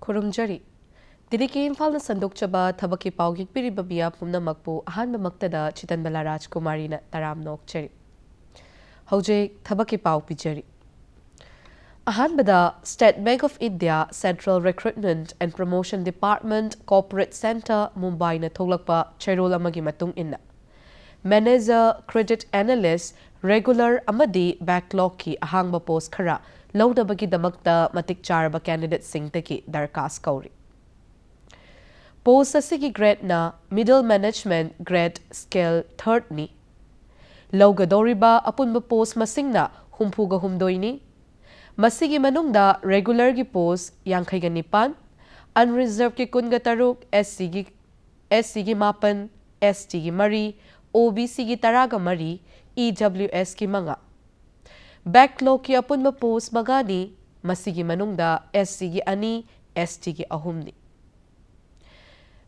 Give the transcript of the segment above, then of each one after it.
Khurumjari Didiki Imphal Sandokchaba Thabaki Paugik Piribabia Pumna Makpu Ahan Maktada Chitan Bala Rajkumari na Taram Nokcheri Hoje Thabaki Pau Pijeri Ahanbada State Bank of India Central Recruitment and Promotion Department Corporate Center Mumbai na Tholakpa Cherol amagi matung inna Manager Credit Analyst Regular amadi Backlog ki ahangba post khara lawdabagi damakta matik charba candidate singtaki darkas kauri Post asigi grade na Middle Management Grade Scale 3rd ni Lawgadoriba apunba post masingna humpuga humdoini Masigi manungda regular gi post yankaiga nipan, unreserved ki kunga taruk, SC gi mapan, ST gi mari, OBC gi taraga mari, EWS ki mga. Backlog ki apunma post magani, masigi manungda SC gi ani, ST gi ahumni.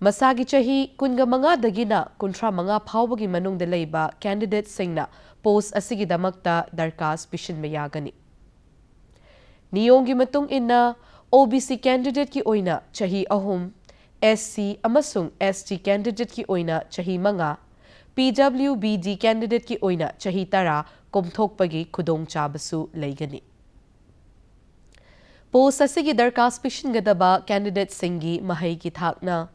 Masagi chahi kunga mga dagina kuntra mga phawbagi manungda layba candidate singna post asigi damakta darkas bishin mayagani. Niyonggi matung inna OBC candidate ki oina chahi ahum, SC amasung ST candidate ki oina chahi mga, PWBD candidate ki oina chahi tara kumthokpagi kudong chabasu laygani. Post asigi darkas pishin gadaba candidate singi mahay ki thakna,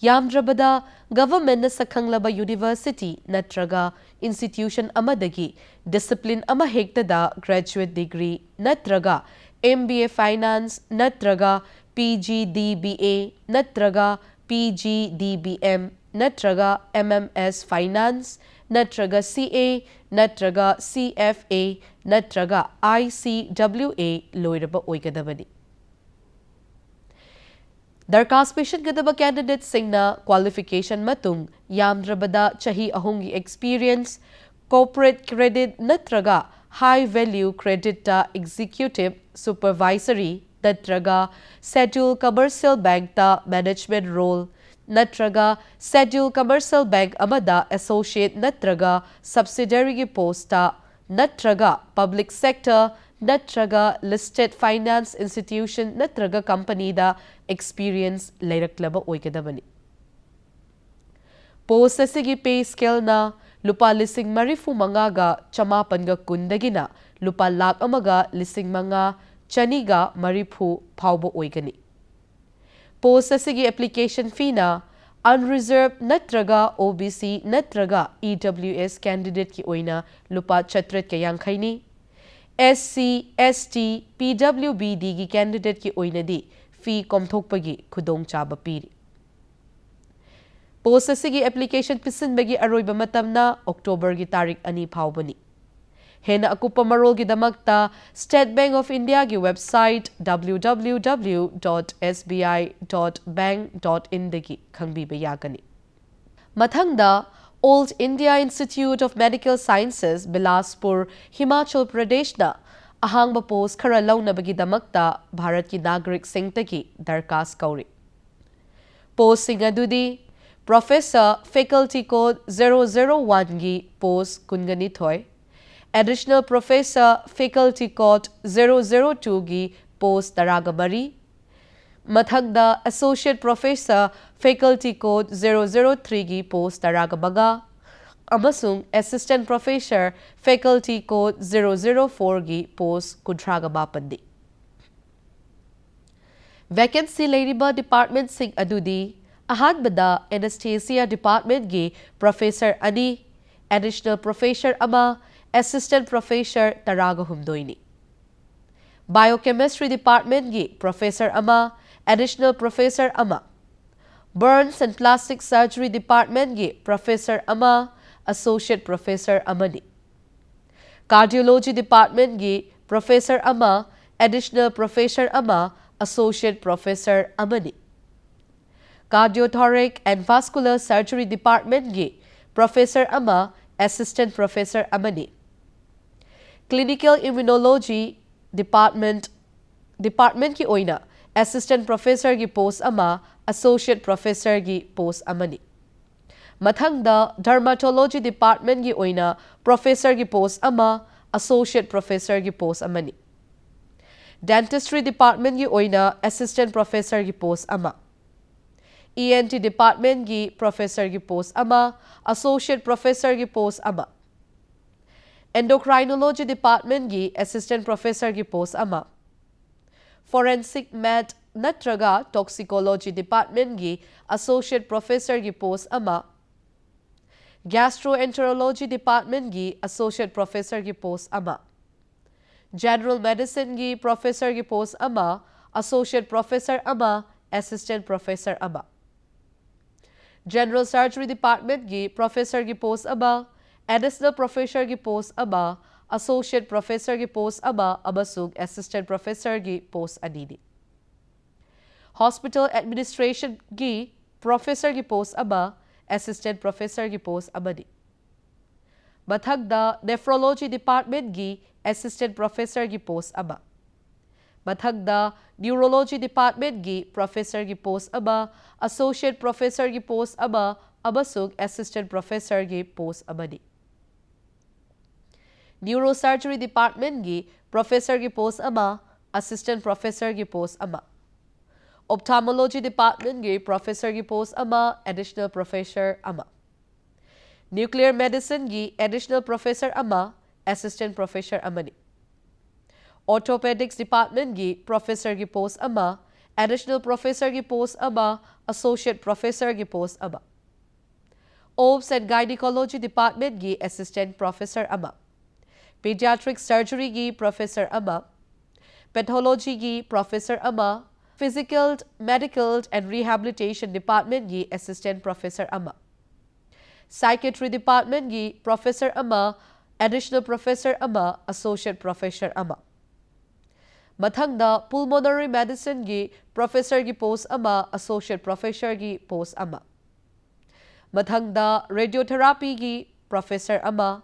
yamdrabada government na sakhanglaba university natraga institution amadagi discipline ama hektada graduate degree natraga MBA Finance natraga PGDBA natraga PGDBM natraga MMS Finance natraga CA natraga CFA natraga ICWA loiraba oigadabani. Darkas patient gadaba candidate singna qualification matung yamdrabada chahi ahungi experience corporate credit natraga high value credit ta executive supervisory natraga schedule commercial bank ta management role natraga schedule commercial bank amada associate natraga subsidiary gi post ta natraga public sector natraga listed finance institution natraga company da experience layraklaba oigadabani. Post asigi pay scale na lupa lising marifu mangaga chamapanga kundagina lupa lak amaga lising manga chaniga marifu paubo oigani. Post asigi application fee na unreserved natraga OBC natraga EWS candidate ki oina lupa chatret kayang khaini SC, ST, PWBD ki candidate ki oina di fee komthokpagi kudong chaba piri. Post asigi application pisin bagi aroiba matamna October gi tarik ani phawbani. Hena akupa marol gi damakta State Bank of India gi website www.sbi.bank.in dagi khangbiba yagani. Mathangda Old India Institute of Medical Sciences Bilaspur Himachal Pradesh na ahangba post khara launa bagi damakta Bharat ki nagrik singtagi darkas kauri. Post singadudi Professor Faculty Code 001 gi post kungani thoy, Additional Professor Faculty Code 002 gi post taragabari, Mathagda Associate Professor Faculty Code 003 gi post taragabaga, amasung Assistant Professor Faculty Code 004 gi post kudragabapandi. Vacancy Layriba Department sing adudi Ahanbada Anesthesia Department gi Professor ani, Additional Professor ama, Assistant Professor taraga humdoini. Biochemistry Department gi Professor ama, Additional Professor ama. Burns and Plastic Surgery Department gi Professor ama, Associate Professor amani. Cardiology Department gi Professor ama, Additional Professor ama, Associate Professor amani. Cardiothoracic and Vascular Surgery Department gi Professor ama, Assistant Professor amani. Clinical Immunology Department ki oina Assistant Professor gi post ama, Associate Professor gi post amani. Mathangda Dermatology Department gi oina Professor gi post ama, associate professor gi post amani. Dentistry department gi oina assistant professor gi post ama. ENT department gi professor gi post ama, associate professor gi post ama. Endocrinology department gi assistant professor gi post ama. Forensic med natraga toxicology department gi associate professor gi post ama. Gastroenterology department gi associate professor gi post ama. General medicine gi professor gi post ama, associate professor ama, assistant professor ama. General surgery department gi professor gi post ama, additional professor gi post ama, associate professor gi post ama, amasung assistant professor gi post anini. Hospital administration gi professor gi post ama, assistant professor gi post amani. Mathagda nephrology department gi assistant professor gi post ama. Mathagda neurology department gi professor gi post ama, associate professor gi post ama, amasung assistant professor gi post amani. Neurosurgery department gi professor gi post ama, assistant professor gi post ama. Ophthalmology department gi professor gi post ama, additional professor ama. Nuclear medicine gi additional professor ama, assistant professor amani. Orthopedics department gi professor gi post ama, additional professor gi post ama, associate professor gi post ama. Obs and gynecology department gi assistant professor ama. Pediatric surgery gi professor ama. Pathology gi professor ama. Physical, medical and rehabilitation department gi assistant professor ama. Psychiatry department gi professor ama, additional professor ama, associate professor ama. Mathangda pulmonary medicine gi professor gi post ama, associate professor gi post ama. Mathangda radiotherapy gi professor ama.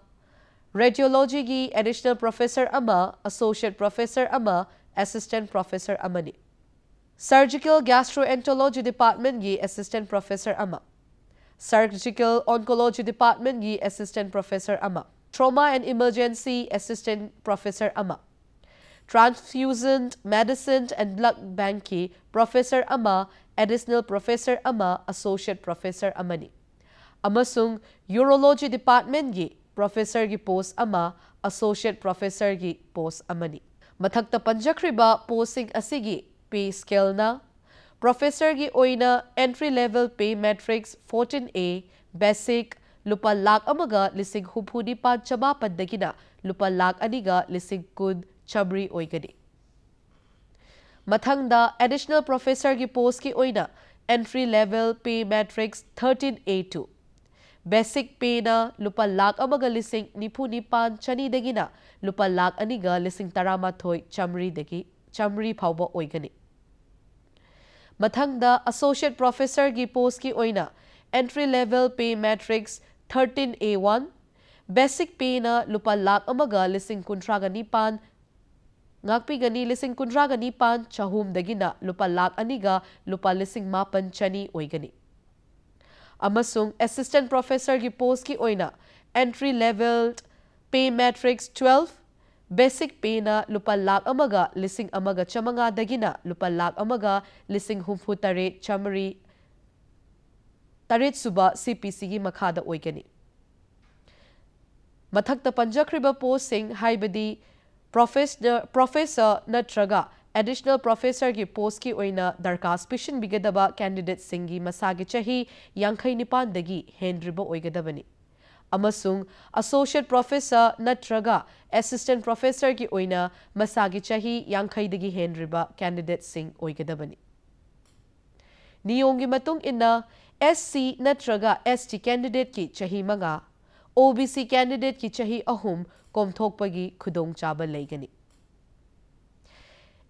Radiology gi additional professor ama, associate professor ama, assistant professor amani. Surgical gastroenterology department gi assistant professor ama. Surgical oncology department gi assistant professor ama. Trauma and emergency assistant professor ama. Transfusion medicine and blood bank ki professor ama, additional professor ama, associate professor amani. Amasung urology department gi professor gi post ama, associate professor gi post amani. Mathakta panjakriba posting asigi pay scale na professor gi oina entry level pay matrix 14A basic lupa lakh amaga lising hubhudi pa chamapan dagina lupa lakh aniga lising kun chabri oigani. Mathangda additional professor gi post ki oina entry level pay matrix 13A2 basic pay na lupa lakh amaga lising nipunipan chani dagina lupa lakh aniga lising taramathoi chamri phawba oigani. Mathangda associate professor gi post ki oina entry level pay matrix 13A1 basic pay na lupa lakh amaga lising kuntraga nipan ngakpi gani lising kuntraga nipan chahum dagina lupa lakh aniga lupa lising mapan chani oigani. Amasung assistant professor gi post ki oina entry level pay matrix 12 basic pay na lupa lakh amaga lising amaga chamanga dagina lupa lakh amaga lising humfu tare chamari taret suba CPC gi makhada oigani. Mathakta panjakriba posting haibadi professor natraga additional professor gi post ki oina darkas pishin bigadaba candidate singi masagi chahi yankhai nipan dagi hendriba oigadabani. Amasung associate professor natraga assistant professor ki oina masagi chahi yankhai dagi hendriba candidate sing oigadabani. Niyongi matung inna SC natraga ST candidate ki chahi manga OBC candidate ki chahi ahum komthokpagi khudong chaba leigani.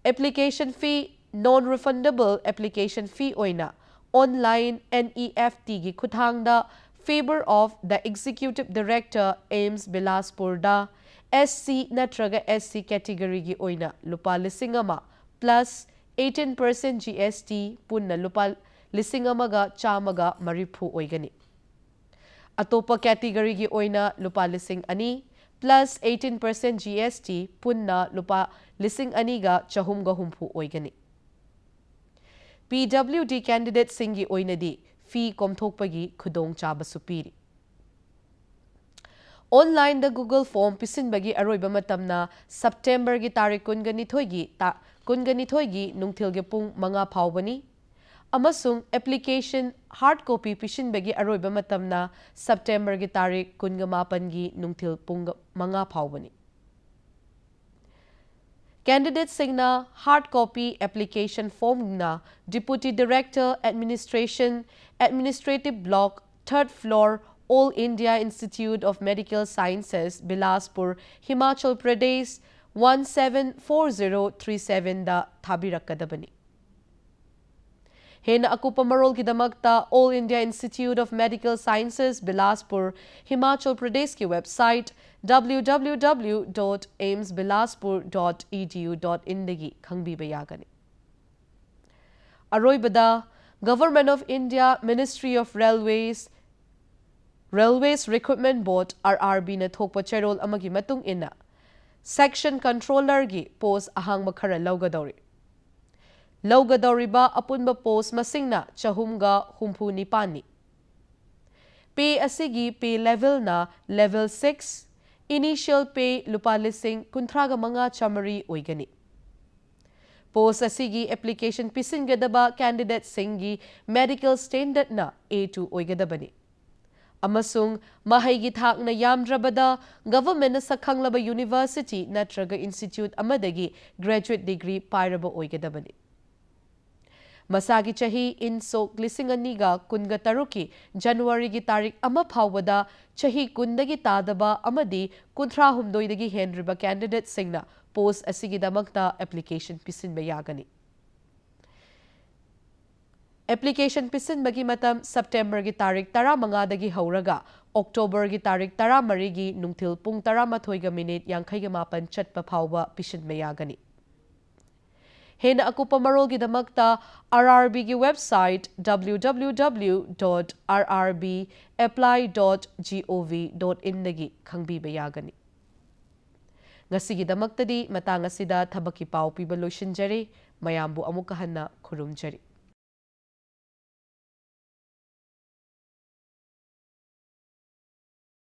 Application fee non-refundable application fee oina online NEFT gi khuthangda favor of the executive director AIMS Bilaspur da SC natraga SC category gi oina lupa lisingama plus 18% GST punna lupa lisingama ga chamaga maripu oigani. Atopa category gi oina lupa lising ani plus 18% GST punna lupa 2,260 oigani. PWD candidate singi oinadi fee komthokpagi khudong chaba supiri. Online da Google Form pisinbagi aroiba matamna September gi tarik kunganithoigi nungthilge pung manga phawbani. Amasung application hard copy pisinbagi aroiba matamna September gi tarik kungamapan gi nungthil pung manga phawbani. Candidate singna hard copy application form na Deputy Director Administration Administrative Block 3rd floor All India Institute of Medical Sciences Bilaspur Himachal Pradesh 174037 da thabirakadabani. Hena akupa marol kidamakta All India Institute of Medical Sciences Bilaspur Himachal Pradesh ki website www.aimsbilaspur.edu.in dagi khangbiba yagani. Aroibada Government of India Ministry of Railways Recruitment Board RRB na thokpa cherol amagi matung ina Section Controller gi post ahangba khara laugadori. Laugadoriba apunba post masingna chahumga humpu nipani. Pay asigi pay level na level 6, initial pay lupa lising kuntraga mga chamari oigani. Post asigi application pisingadaba candidate singi medical standard na A2 oigadabani. Amasung mahaigi thak na yamdrabada government na sakhanglaba university natraga institute amadagi graduate degree pairaba oigadabani. Masagi chahi insok lisinganiga kunga taruki January gi tarik ama phawada chahi kundagi tadaba amadi kunthra humdoidagi henriba candidate singna post asigi damakta application pisinba yagani. Application pisinbagi matam September gi tarik 15 dagi hauraga October gi tarik 13 gi nungthil pung 13 ga minute 58 chatpa phawba pisinba yagani. Hena akupa marol gi damakta RRB gi website www.rrbapply.gov.in dagi khangbiba yagani. Ngasigi damaktadi matang asida thabaki pau piba loishinjari mayambu amukahanna khurumjari.